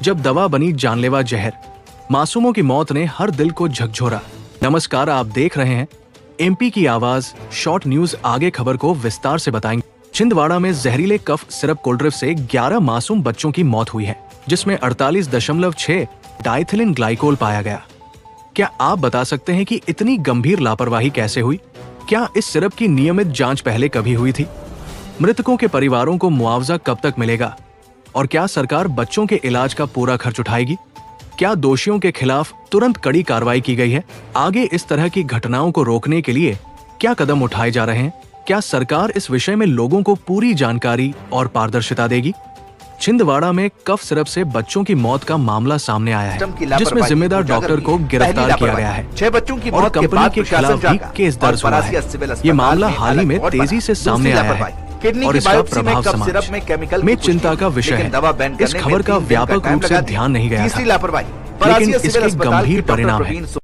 जब दवा बनी जानलेवा जहर, मासूमों की मौत ने हर दिल को झकझोरा। नमस्कार, आप देख रहे हैं एमपी की आवाज शॉर्ट न्यूज। आगे खबर को विस्तार से बताएंगे। छिंदवाड़ा में जहरीले कफ सिरप कोल्ड ड्रिंक से 11 मासूम बच्चों की मौत हुई है, जिसमें 48.6 डाइथिलिन ग्लाइकोल पाया गया। क्या आप बता सकते हैं कि इतनी गंभीर लापरवाही कैसे हुई? क्या इस सिरप की नियमित जांच पहले कभी हुई थी? मृतकों के परिवारों को मुआवजा कब तक मिलेगा? और क्या सरकार बच्चों के इलाज का पूरा खर्च उठाएगी? क्या दोषियों के खिलाफ तुरंत कड़ी कार्रवाई की गई है? आगे इस तरह की घटनाओं को रोकने के लिए क्या कदम उठाए जा रहे हैं? क्या सरकार इस विषय में लोगों को पूरी जानकारी और पारदर्शिता देगी? छिंदवाड़ा में कफ सिरप से बच्चों की मौत का मामला सामने आया है, जिसमें जिम्मेदार डॉक्टर को गिरफ्तार किया गया है 6 बच्चों की और मौत के कंपनी बाद के खिलाफ भी केस दर्ज हुआ है। ये मामला हाल ही में तेजी से सामने आया है और इसका प्रभाव समाज में चिंता का विषय है। इस खबर का व्यापक रूप से ध्यान नहीं गया था, लेकिन इसके गंभीर परिणाम है।